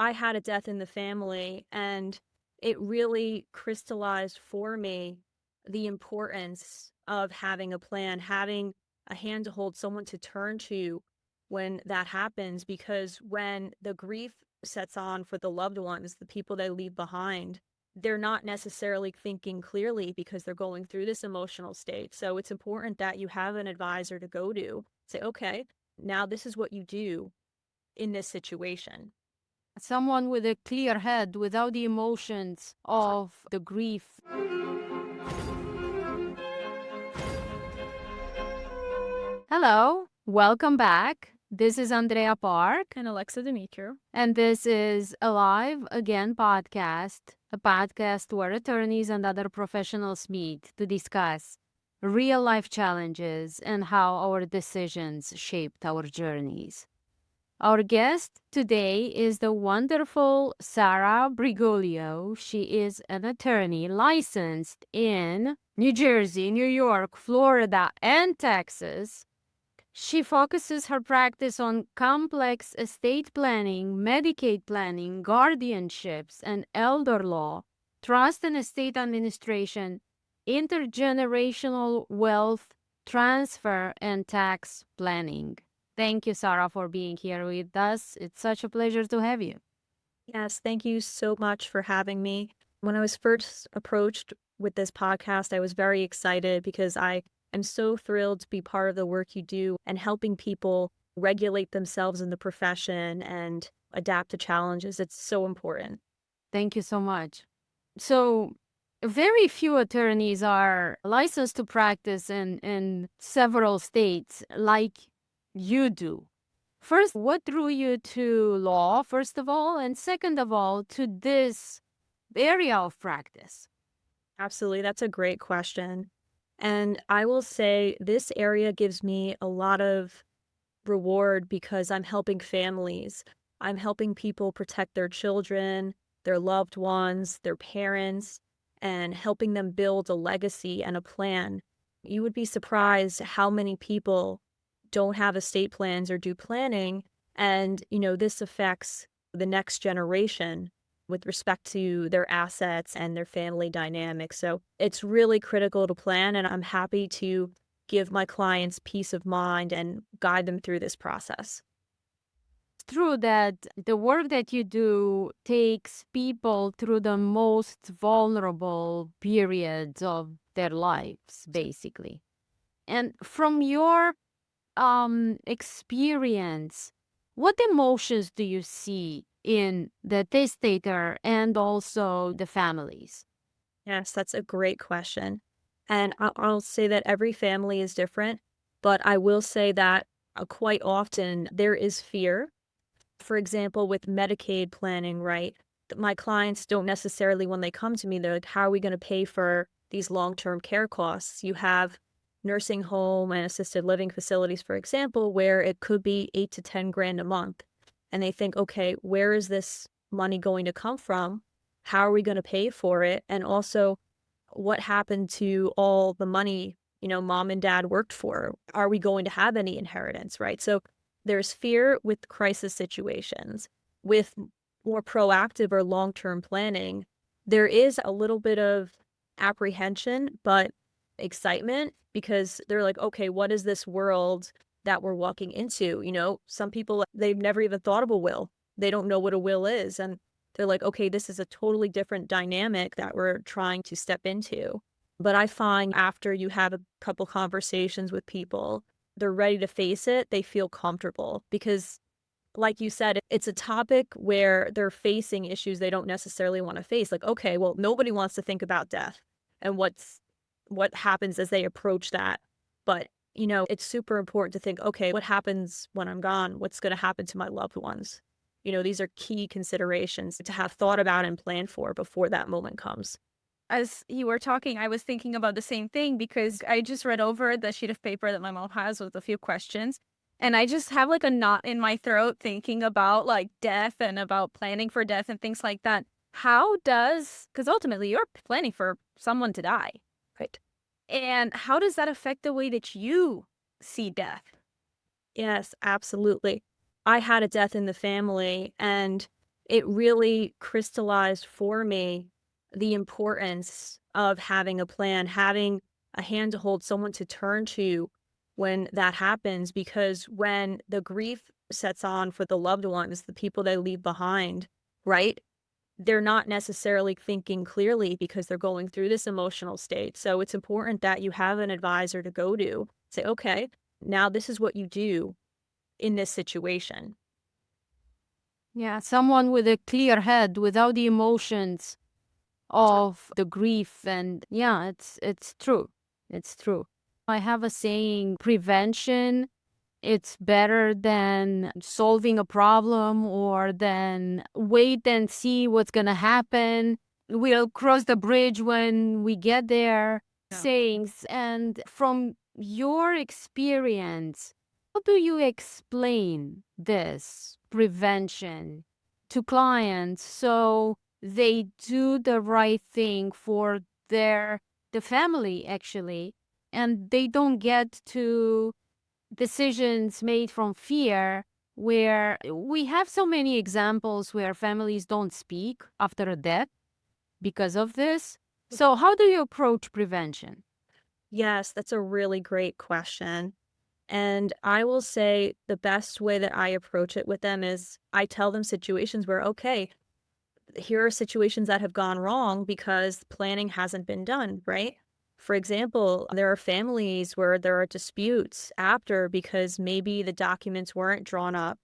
I had a death in the family, and it really crystallized for me the importance of having a plan, having a hand to hold, someone to turn to when that happens. Because when the grief sets on for the loved ones, the people they leave behind, they're not necessarily thinking clearly because they're going through this emotional state. So it's important that you have an advisor to go to, say, okay, now this is what you do in this situation. Someone with a clear head without the emotions of the grief. Hello, welcome back. This is Andrea Parc, And Alexa Demetrio. and this is Alive Again podcast, a podcast where attorneys and other professionals meet to discuss real life challenges and how our decisions shaped our journeys. Our guest today is the wonderful Sarah Briguglio. She is an attorney licensed in New Jersey, New York, Florida, and Texas. She focuses her practice on complex estate planning, Medicaid planning, guardianships, and elder law, trust and estate administration, intergenerational wealth transfer, and tax planning. Thank you, Sarah, for being here with us. It's such a pleasure to have you. Yes, thank you so much for having me. When I was first approached with this podcast, I was very excited because I am so thrilled to be part of the work you do and helping people regulate themselves in the profession and adapt to challenges. It's so important. Thank you so much. So, very few attorneys are licensed to practice in several states like you do. First, what drew you to law, first of all, and second of all, to this area of practice? Absolutely. That's a great question. And I will say this area gives me a lot of reward because I'm helping families. I'm helping people protect their children, their loved ones, their parents, and helping them build a legacy and a plan. You would be surprised how many people don't have estate plans or do planning. And, this affects the next generation with respect to their assets and their family dynamics. So it's really critical to plan, and I'm happy to give my clients peace of mind and guide them through this process. It's true that the work that you do takes people through the most vulnerable periods of their lives, basically. And from your experience, what emotions do you see in the testator and also the families? Yes, that's a great question. And I'll say that every family is different, but I will say that quite often there is fear. For example, with Medicaid planning, right? My clients don't necessarily, when they come to me, they're like, how are we going to pay for these long-term care costs? You have nursing home and assisted living facilities, for example, where it could be 8 to 10 grand a month. And they think, okay, where is this money going to come from? How are we going to pay for it? And also, what happened to all the money, mom and dad worked for? Are we going to have any inheritance, right? So there's fear with crisis situations. With more proactive or long-term planning, there is a little bit of apprehension, but excitement because they're like, okay, what is this world that we're walking into? Some people, they've never even thought of a will. They don't know what a will is. And they're like, okay, this is a totally different dynamic that we're trying to step into. But I find after you have a couple conversations with people, they're ready to face it. They feel comfortable because, like you said, it's a topic where they're facing issues they don't necessarily want to face. Like, okay, well, nobody wants to think about death and what happens as they approach that. But, it's super important to think, okay, what happens when I'm gone? What's going to happen to my loved ones? These are key considerations to have thought about and planned for before that moment comes. As you were talking, I was thinking about the same thing because I just read over the sheet of paper that my mom has with a few questions. And I just have like a knot in my throat thinking about like death and about planning for death and things like that. Because ultimately you're planning for someone to die. Right. And how does that affect the way that you see death? Yes, absolutely. I had a death in the family, and it really crystallized for me the importance of having a plan, having a hand to hold, someone to turn to when that happens. Because when the grief sets on for the loved ones, the people they leave behind, right? They're not necessarily thinking clearly because they're going through this emotional state. So it's important that you have an advisor to go to. Say, okay, now this is what you do in this situation. Yeah, someone with a clear head without the emotions of the grief. And yeah, it's true. It's true. I have a saying, prevention, it's better than solving a problem or than wait and see what's going to happen. We'll cross the bridge when we get there. Yeah. Sayings. And from your experience, how do you explain this prevention to clients so they do the right thing for the family actually, and they don't get to decisions made from fear, where we have so many examples where families don't speak after a death because of this. So how do you approach prevention? Yes, that's a really great question. And I will say the best way that I approach it with them is I tell them situations where, okay, here are situations that have gone wrong because planning hasn't been done, right? For example, there are families where there are disputes after because maybe the documents weren't drawn up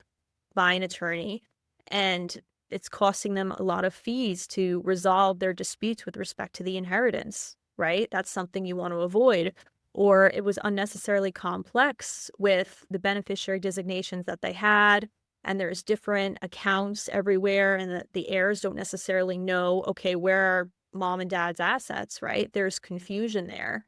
by an attorney and it's costing them a lot of fees to resolve their disputes with respect to the inheritance, right? That's something you want to avoid. Or it was unnecessarily complex with the beneficiary designations that they had, and there's different accounts everywhere, and the heirs don't necessarily know, okay, where are mom and dad's assets, right? There's confusion there.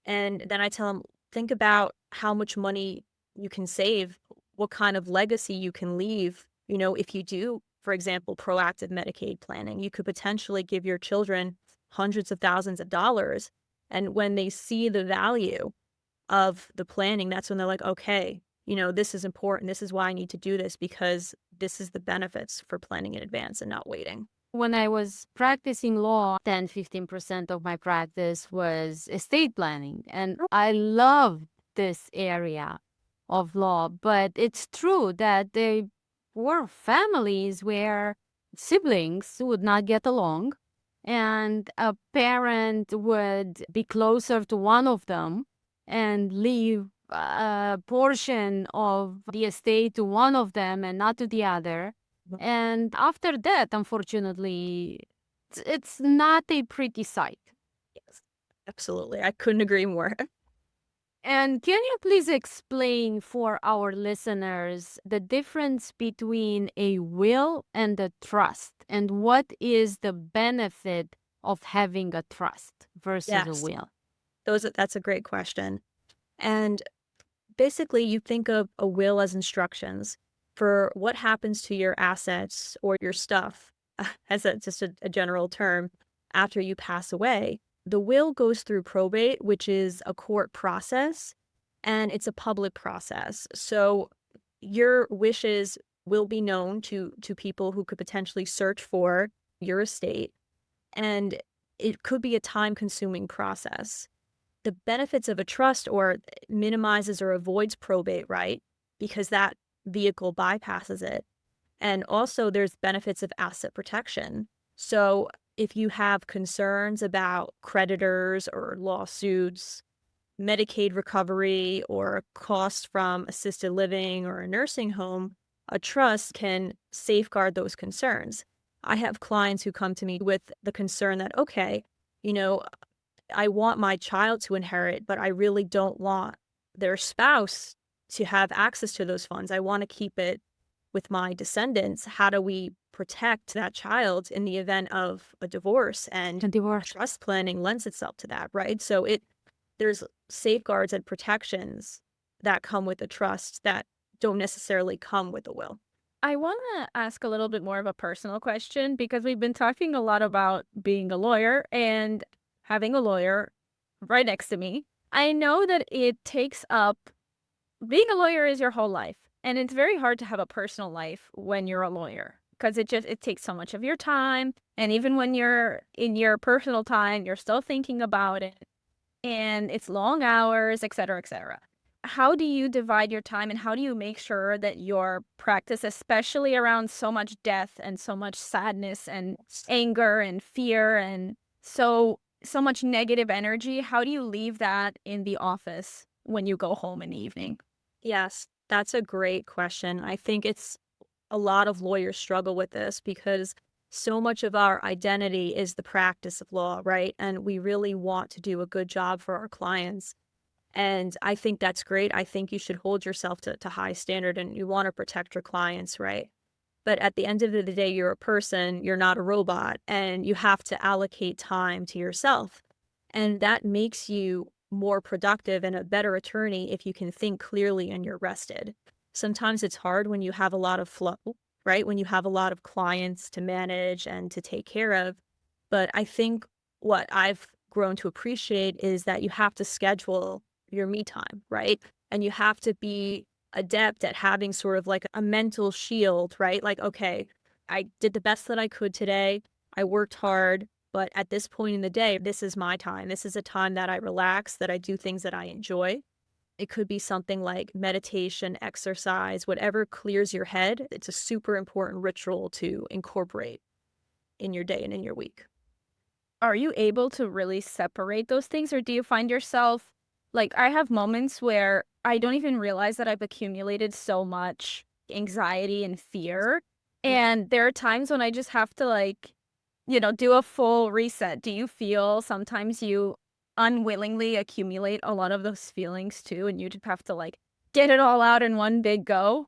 And then I tell them, think about how much money you can save, what kind of legacy you can leave. If you do, for example, proactive Medicaid planning, you could potentially give your children hundreds of thousands of dollars. And when they see the value of the planning, that's when they're like, okay, this is important. This is why I need to do this because this is the benefits for planning in advance and not waiting. When I was practicing law, 10-15% of my practice was estate planning. And I loved this area of law. But it's true that there were families where siblings would not get along, and a parent would be closer to one of them and leave a portion of the estate to one of them and not to the other. And after that, unfortunately, it's not a pretty sight. Yes, absolutely. I couldn't agree more. And can you please explain for our listeners the difference between a will and a trust? And what is the benefit of having a trust versus a Yes, will? that's a great question. And basically, you think of a will as instructions for what happens to your assets or your stuff, as just a general term, after you pass away. The will goes through probate, which is a court process, and it's a public process. So your wishes will be known to people who could potentially search for your estate, and it could be a time-consuming process. The benefits of a trust or minimizes or avoids probate, right? Because that vehicle bypasses it. And also there's benefits of asset protection. So if you have concerns about creditors or lawsuits, Medicaid recovery, or costs from assisted living or a nursing home, a trust can safeguard those concerns. I have clients who come to me with the concern that, okay, you know, I want my child to inherit, but I really don't want their spouse to have access to those funds. I want to keep it with my descendants. How do we protect that child in the event of a divorce? And A divorce. trust planning lends itself to that, right? So there's safeguards and protections that come with a trust that don't necessarily come with a will. I want to ask a little bit more of a personal question because we've been talking a lot about being a lawyer and having a lawyer right next to me. I know that it takes up being a lawyer is your whole life, and it's very hard to have a personal life when you're a lawyer because it takes so much of your time. And even when you're in your personal time, you're still thinking about it. And it's long hours, et cetera, et cetera. How do you divide your time and how do you make sure that your practice, especially around so much death and so much sadness and anger and fear and so much negative energy, how do you leave that in the office when you go home in the evening? Yes, that's a great question. I think it's a lot of lawyers struggle with this because so much of our identity is the practice of law, right? And we really want to do a good job for our clients. And I think that's great. I think you should hold yourself to high standard and you want to protect your clients, right? But at the end of the day, you're a person, you're not a robot, and you have to allocate time to yourself. And that makes you more productive and a better attorney if you can think clearly and you're rested. Sometimes it's hard when you have a lot of flow, right? When you have a lot of clients to manage and to take care of. But I think what I've grown to appreciate is that you have to schedule your me time, right? And you have to be adept at having sort of like a mental shield, right? Like, okay, I did the best that I could today. I worked hard, but at this point in the day, this is my time. This is a time that I relax, that I do things that I enjoy. It could be something like meditation, exercise, whatever clears your head. It's a super important ritual to incorporate in your day and in your week. Are you able to really separate those things, or do you find yourself like I have moments where I don't even realize that I've accumulated so much anxiety and fear, and there are times when I just have to do a full reset. Do you feel sometimes you unwillingly accumulate a lot of those feelings too, and you just have to get it all out in one big go?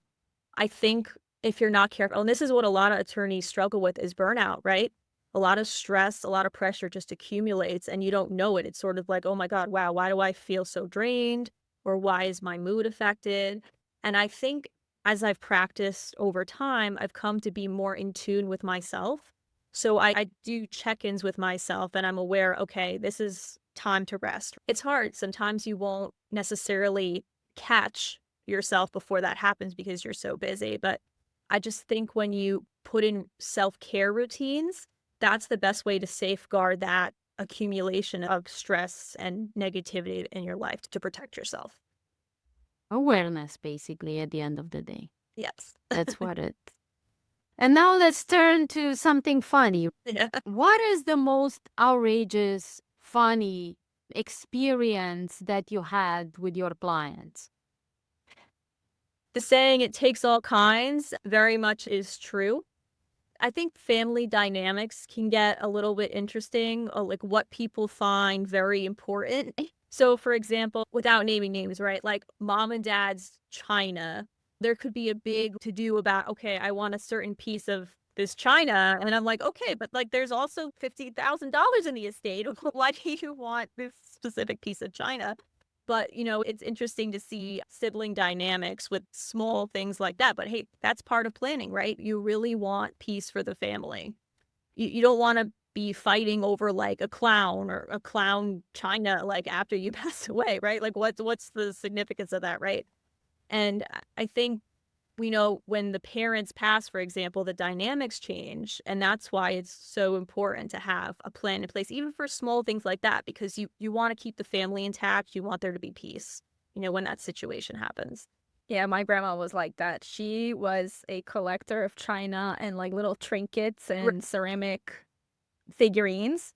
I think if you're not careful, and this is what a lot of attorneys struggle with is burnout, right? A lot of stress, a lot of pressure just accumulates and you don't know it. It's sort of like, oh my God, wow, why do I feel so drained? Or why is my mood affected? And I think as I've practiced over time, I've come to be more in tune with myself. So I do check ins with myself and I'm aware, okay, this is time to rest. It's hard. Sometimes you won't necessarily catch yourself before that happens because you're so busy. But I just think when you put in self-care routines, that's the best way to safeguard that accumulation of stress and negativity in your life to protect yourself. Awareness, basically, at the end of the day. Yes. That's what it. And now let's turn to something funny. Yeah. What is the most outrageous, funny experience that you had with your clients? The saying it takes all kinds very much is true. I think family dynamics can get a little bit interesting, like what people find very important. So, for example, without naming names, right? Like mom and dad's china, there could be a big to do about, okay, I want a certain piece of this china. And I'm like, okay, but like there's also $50,000 in the estate. Why do you want this specific piece of china? But, it's interesting to see sibling dynamics with small things like that. But hey, that's part of planning, right? You really want peace for the family. You don't want to be fighting over like a clown or a clown china like after you pass away, right? Like what's the significance of that, right? And I think we know when the parents pass, for example, the dynamics change. And that's why it's so important to have a plan in place, even for small things like that, because you want to keep the family intact. You want there to be peace, when that situation happens. Yeah, my grandma was like that. She was a collector of china and like little trinkets and ceramic figurines.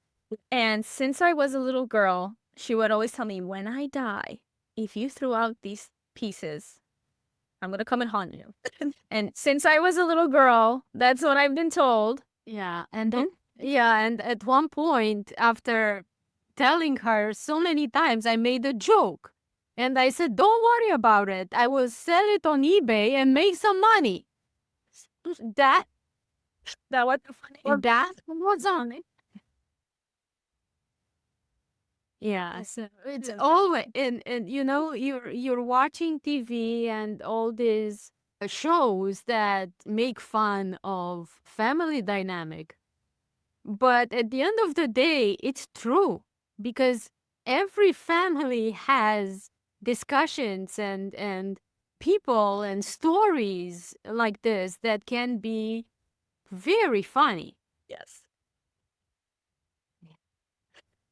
And since I was a little girl, she would always tell me, when I die, if you threw out these pieces, I'm going to come and haunt you. And since I was a little girl, that's what I've been told. Yeah, and and at one point, after telling her so many times, I made a joke. And I said, don't worry about it. I will sell it on eBay and make some money. That What the funny. that was on it. Yeah, so it's Yes. always and you're watching TV and all these shows that make fun of family dynamic. But at the end of the day, it's true because every family has discussions and people and stories like this that can be very funny. Yes.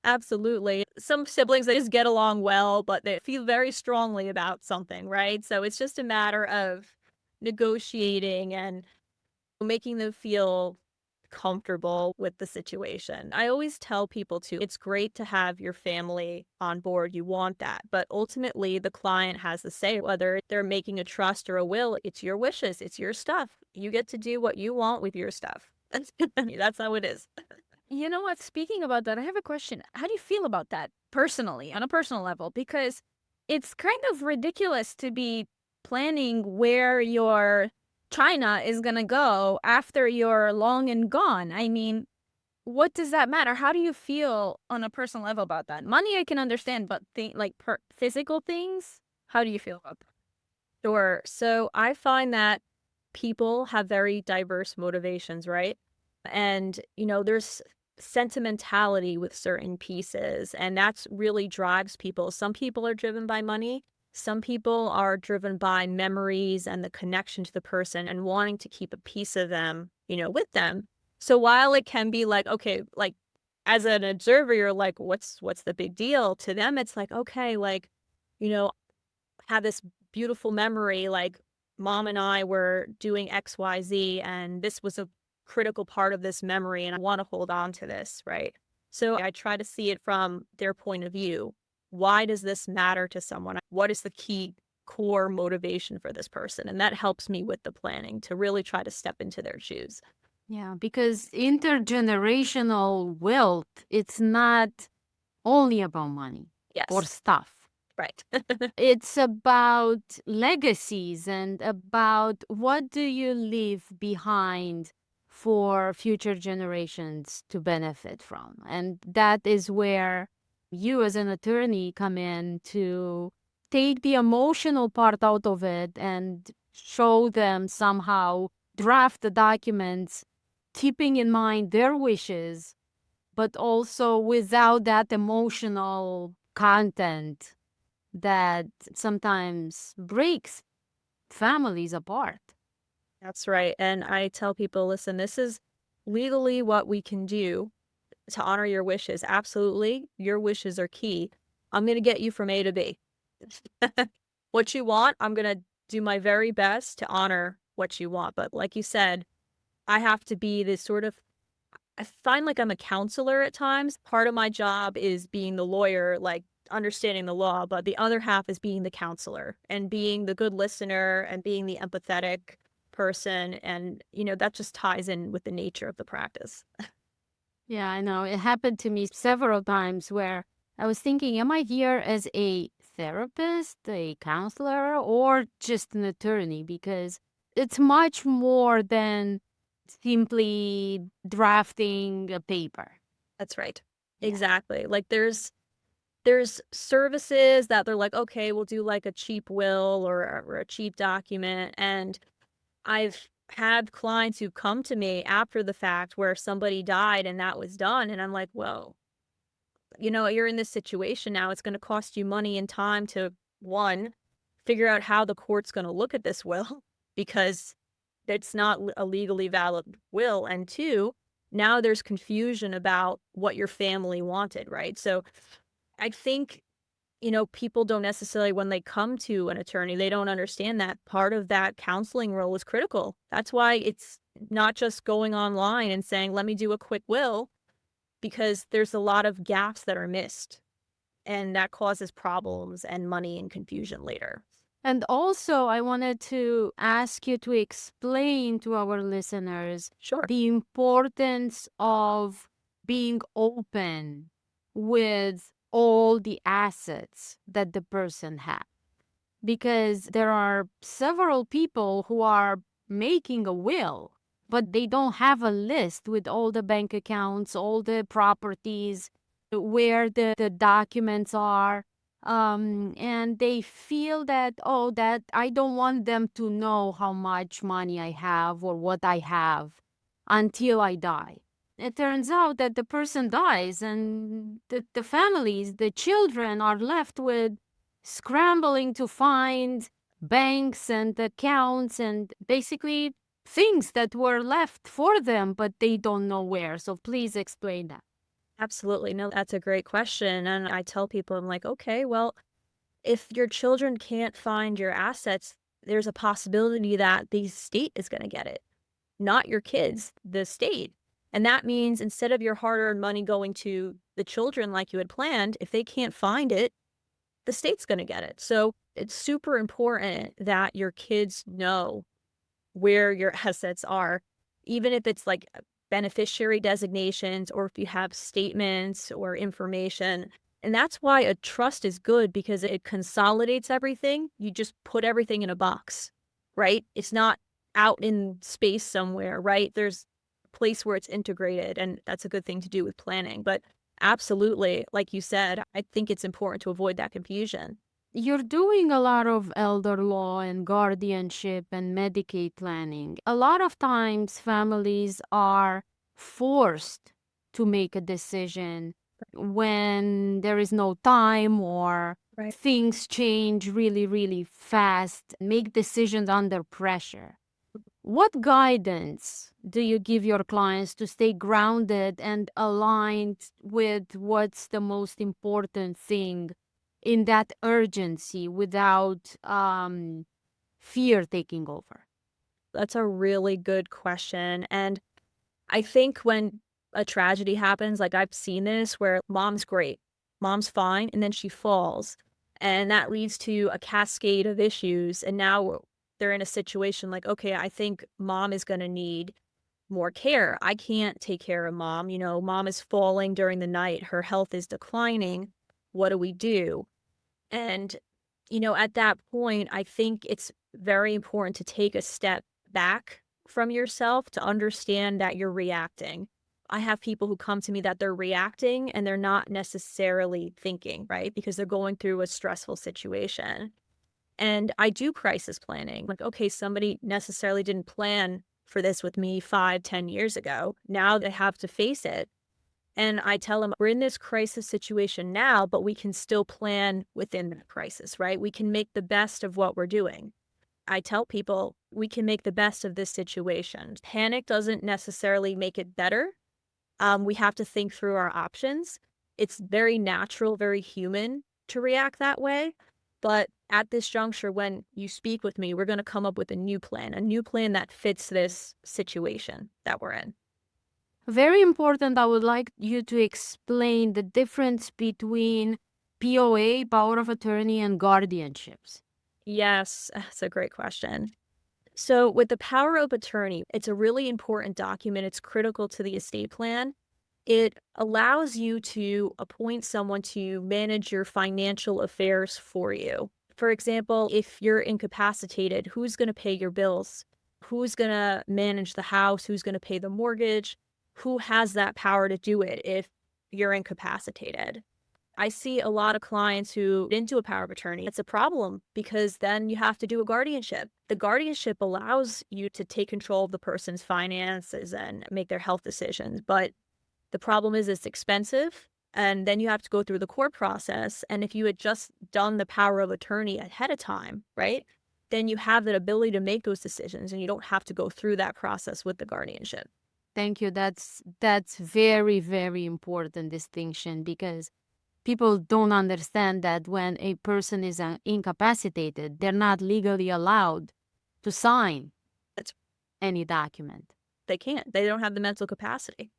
Absolutely. Some siblings, they just get along well, but they feel very strongly about something, right? So it's just a matter of negotiating and making them feel comfortable with the situation. I always tell people too, it's great to have your family on board. You want that. But ultimately, the client has the say whether they're making a trust or a will. It's your wishes, it's your stuff. You get to do what you want with your stuff. That's how it is. You know what? Speaking about that, I have a question. How do you feel about that personally, on a personal level? Because it's kind of ridiculous to be planning where your China is going to go after you're long and gone. I mean, what does that matter? How do you feel on a personal level about that? Money, I can understand, but physical things, how do you feel about that? Sure. So I find that people have very diverse motivations, right? And, there's sentimentality with certain pieces, and that's really drives people. Some people are driven by money. Some people are driven by memories and the connection to the person and wanting to keep a piece of them, with them. So while it can be like, okay, like as an observer, you're like, what's the big deal? To them, it's like, okay, like, you know, have this beautiful memory, like mom and I were doing XYZ, and this was a critical part of this memory, and I want to hold on to this, right? So I try to see it from their point of view. Why does this matter to someone? What is the key core motivation for this person? And that helps me with the planning to really try to step into their shoes. Yeah, because intergenerational wealth, it's not only about money or Yes, stuff. right. It's about legacies and about what do you leave behind for future generations to benefit from. And that is where you as an attorney come in to take the emotional part out of it and show them somehow, draft the documents, keeping in mind their wishes, but also without that emotional content that sometimes breaks families apart. That's right. And I tell people, listen, this is legally what we can do to honor your wishes. Absolutely. Your wishes are key. I'm going to get you from A to B. What you want, I'm going to do my very best to honor what you want. But like you said, I have to be this sort of, I find like I'm a counselor at times. Part of my job is being the lawyer, like understanding the law, but the other half is being the counselor and being the good listener and being the empathetic person. And, that just ties in with the nature of the practice. Yeah, I know. It happened to me several times where I was thinking, am I here as a therapist, a counselor, or just an attorney? Because it's much more than simply drafting a paper. That's right. Yeah. Exactly. Like there's services that they're like, okay, we'll do like a cheap will or a cheap document. And I've had clients who come to me after the fact where somebody died and that was done. And I'm like, whoa, you're in this situation now. It's going to cost you money and time to, one, figure out how the court's going to look at this will because it's not a legally valid will. And two, now there's confusion about what your family wanted, right? So I think, people don't necessarily, when they come to an attorney, they don't understand that part of that counseling role is critical. That's why it's not just going online and saying, let me do a quick will, because there's a lot of gaps that are missed and that causes problems and money and confusion later. And also, I wanted to ask you to explain to our listeners Sure. the importance of being open with all the assets that the person has. Because there are several people who are making a will, but they don't have a list with all the bank accounts, all the properties, where the documents are, and they feel that, oh, that I don't want them to know how much money I have or what I have until I die. It turns out that the person dies and the families, the children are left with scrambling to find banks and accounts and basically things that were left for them, but they don't know where. So please explain that. Absolutely. No, that's a great question. And I tell people, I'm like, okay, well, if your children can't find your assets, there's a possibility that the state is going to get it, not your kids, the state. And that means instead of your hard earned money going to the children like you had planned, if they can't find it, the state's going to get it. So it's super important that your kids know where your assets are, even if it's like beneficiary designations or if you have statements or information. And that's why a trust is good because it consolidates everything. You just put everything in a box, right? It's not out in space somewhere, right? There's a place where it's integrated, and that's a good thing to do with planning. But absolutely, like you said, I think it's important to avoid that confusion. You're doing a lot of elder law and guardianship and Medicaid planning. A lot of times, families are forced to make a decision when there is no time or Right. things change really, really fast, make decisions under pressure. What guidance do you give your clients to stay grounded and aligned with what's the most important thing in that urgency without fear taking over? That's a really good question. And I think when a tragedy happens, like I've seen this where mom's great, mom's fine, and then she falls. And that leads to a cascade of issues. And now they're in a situation like, okay, I think mom is going to need more care. I can't take care of mom. Mom is falling during the night. Her health is declining. What do we do? And, at that point, I think it's very important to take a step back from yourself to understand that you're reacting. I have people who come to me that they're reacting and they're not necessarily thinking, right? Because they're going through a stressful situation. And I do crisis planning. Like, okay, somebody necessarily didn't plan for this with me 5, 10 years ago. Now they have to face it. And I tell them, we're in this crisis situation now, but we can still plan within the crisis, right? We can make the best of what we're doing. I tell people we can make the best of this situation. Panic doesn't necessarily make it better. We have to think through our options. It's very natural, very human to react that way. But at this juncture, when you speak with me, we're going to come up with a new plan that fits this situation that we're in. Very important. I would like you to explain the difference between POA, power of attorney, and guardianships. Yes, that's a great question. So, with the power of attorney, it's a really important document. It's critical to the estate plan. It allows you to appoint someone to manage your financial affairs for you. For example, if you're incapacitated, who's going to pay your bills? Who's going to manage the house? Who's going to pay the mortgage? Who has that power to do it if you're incapacitated? I see a lot of clients who didn't do a power of attorney. It's a problem because then you have to do a guardianship. The guardianship allows you to take control of the person's finances and make their health decisions. But the problem is it's expensive. And then you have to go through the court process. And if you had just done the power of attorney ahead of time, right, then you have that ability to make those decisions and you don't have to go through that process with the guardianship. Thank you. That's very, very important distinction because people don't understand that when a person is incapacitated, they're not legally allowed to sign That's any document. They can't. They don't have the mental capacity.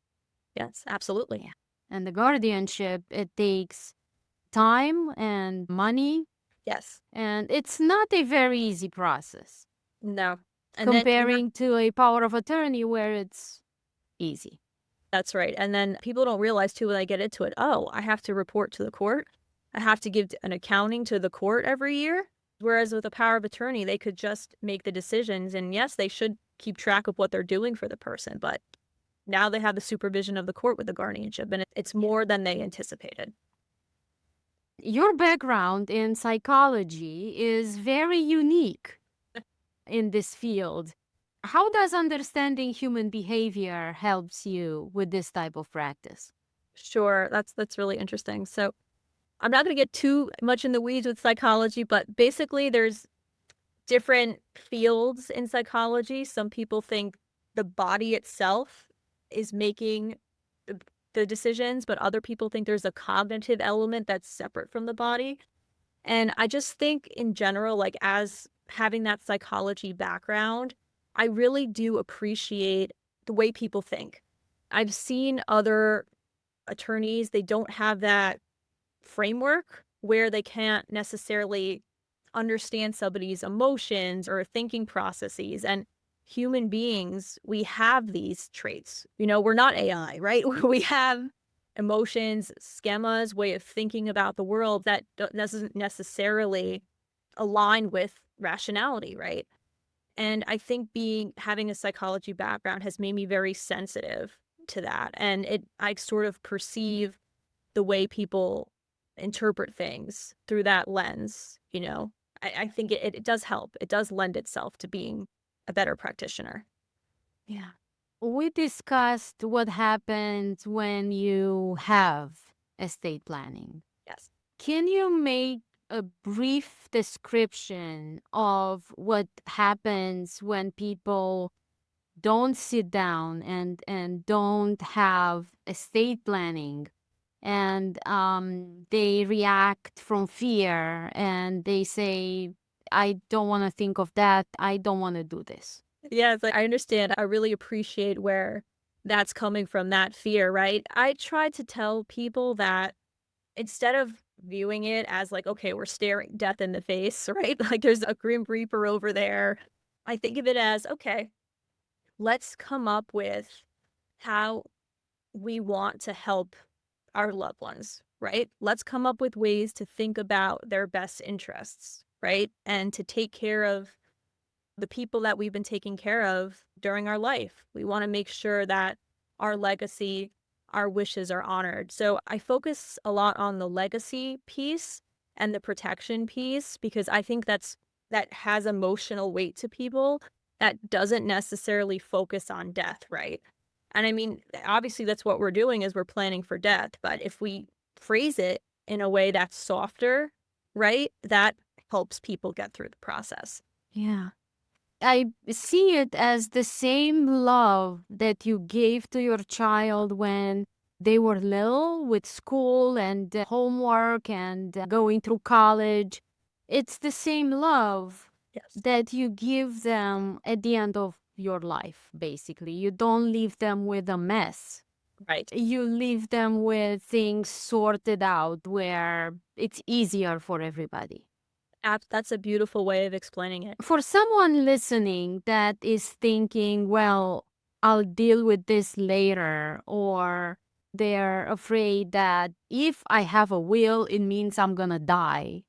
Yes, absolutely. Yeah. And the guardianship, it takes time and money, Yes. and it's not a very easy process No. And then comparing to a power of attorney where it's easy. that's right. And then people don't realize too when they get into it, oh, I have to report to the court. I have to give an accounting to the court every year. Whereas with a power of attorney, they could just make the decisions. And yes, they should keep track of what they're doing for the person. But now they have the supervision of the court with the guardianship, and it's more than they anticipated. Your background in psychology is very unique in this field. How does understanding human behavior helps you with this type of practice? Sure, that's really interesting. So I'm not going to get too much in the weeds with psychology, but basically there's different fields in psychology. Some people think the body itself is making the the decisions, but other people think there's a cognitive element that's separate from the body. And I just think in general, like, as having that psychology background, I really do appreciate the way people think. I've seen other attorneys, they don't have that framework where they can't necessarily understand somebody's emotions or thinking processes. And human beings, we have these traits. We're not AI, right? We have emotions, schemas, way of thinking about the world that doesn't necessarily align with rationality, right? And I think having a psychology background has made me very sensitive to that. And I sort of perceive the way people interpret things through that lens. I think it does help. It does lend itself to being a better practitioner. Yeah. We discussed what happens when you have estate planning. Yes. Can you make a brief description of what happens when people don't sit down and don't have estate planning, and they react from fear and they say, I don't want to think of that, I don't want to do this? Yeah, it's like I understand. I really appreciate where that's coming from, that fear, right? I try to tell people that instead of viewing it as like, okay, we're staring death in the face, right? Like there's a grim reaper over there. I think of it as, okay, let's come up with how we want to help our loved ones, right? Let's come up with ways to think about their best interests, right? And to take care of the people that we've been taking care of during our life. We want to make sure that our legacy, our wishes are honored. So I focus a lot on the legacy piece and the protection piece because I think that has emotional weight to people that doesn't necessarily focus on death, right? And I mean, obviously that's what we're doing is we're planning for death, but if we phrase it in a way that's softer, right? That helps people get through the process. Yeah. I see it as the same love that you gave to your child when they were little with school and homework and going through college. It's the same love Yes. that you give them at the end of your life, basically. You don't leave them with a mess. Right. You leave them with things sorted out where it's easier for everybody. That's a beautiful way of explaining it. For someone listening that is thinking, well, I'll deal with this later, or they're afraid that if I have a will, it means I'm gonna die.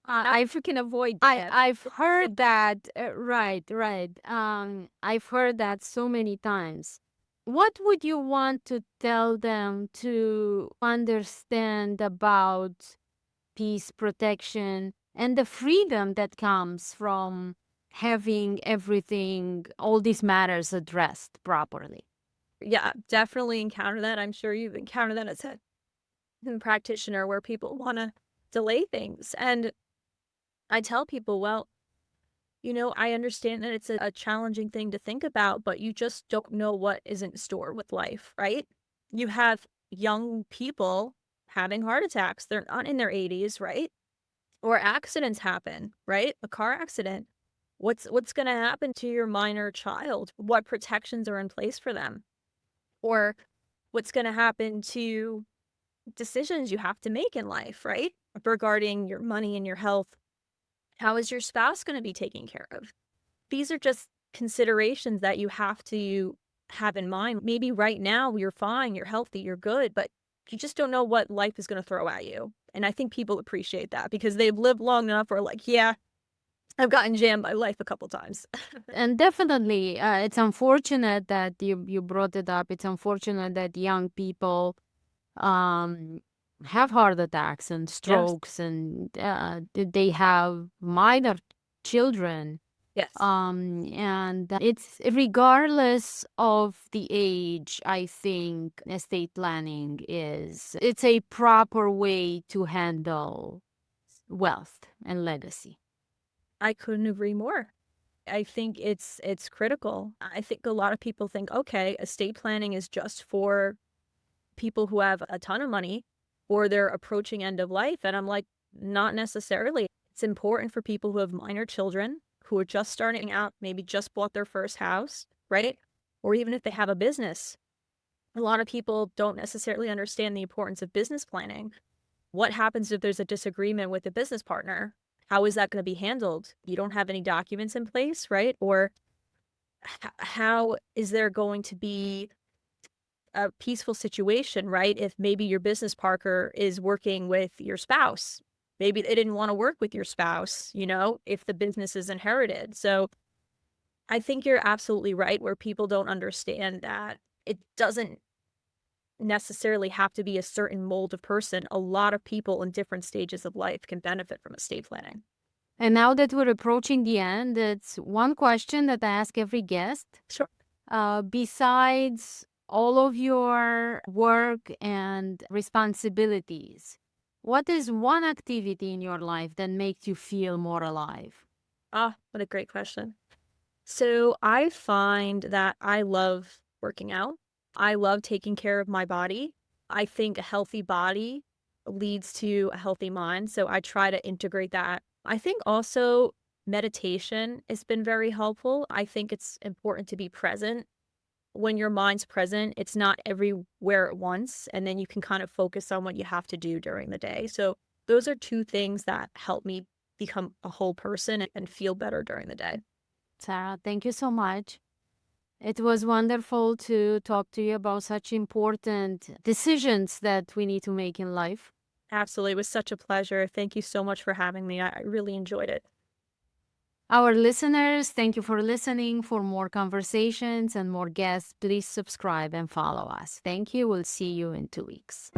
Not if you can avoid I death. I've heard that, right, right. I've heard that so many times. What would you want to tell them to understand about peace, protection, and the freedom that comes from having everything, all these matters addressed properly? Yeah, definitely encounter that. I'm sure you've encountered that as a practitioner where people want to delay things. And I tell people, well, I understand that it's a challenging thing to think about, but you just don't know what is in store with life, right? You have young people having heart attacks. They're not in their 80s, right? Or accidents happen, right? A car accident. What's going to happen to your minor child? What protections are in place for them? Or what's going to happen to decisions you have to make in life, right? Regarding your money and your health. How is your spouse going to be taken care of? These are just considerations that you have to have in mind. Maybe right now you're fine, you're healthy, you're good, but you just don't know what life is going to throw at you. And I think people appreciate that because they've lived long enough where, like, yeah, I've gotten jammed by life a couple times. And definitely, it's unfortunate that you brought it up. It's unfortunate that young people um, have heart attacks and Yes. strokes, and they have minor children. Yes. And it's regardless of the age, I think estate planning it's a proper way to handle wealth and legacy. I couldn't agree more. I think it's critical. I think a lot of people think, okay, estate planning is just for people who have a ton of money or they're approaching end of life. And I'm like, not necessarily. It's important for people who have minor children, who are just starting out, maybe just bought their first house, right? Or even if they have a business. A lot of people don't necessarily understand the importance of business planning. What happens if there's a disagreement with a business partner? How is that going to be handled? You don't have any documents in place, right? Or how is there going to be a peaceful situation, right? If maybe your business partner is working with your spouse, maybe they didn't want to work with your spouse, if the business is inherited. So I think you're absolutely right where people don't understand that it doesn't necessarily have to be a certain mold of person. A lot of people in different stages of life can benefit from estate planning. And now that we're approaching the end, it's one question that I ask every guest. Sure. Besides all of your work and responsibilities, what is one activity in your life that makes you feel more alive? Ah, what a great question. So I find that I love working out. I love taking care of my body. I think a healthy body leads to a healthy mind. So I try to integrate that. I think also meditation has been very helpful. I think it's important to be present. When your mind's present, it's not everywhere at once. And then you can kind of focus on what you have to do during the day. So those are two things that help me become a whole person and feel better during the day. Sarah, thank you so much. It was wonderful to talk to you about such important decisions that we need to make in life. Absolutely. It was such a pleasure. Thank you so much for having me. I really enjoyed it. Our listeners, thank you for listening. For more conversations and more guests, please subscribe and follow us. Thank you. We'll see you in 2 weeks.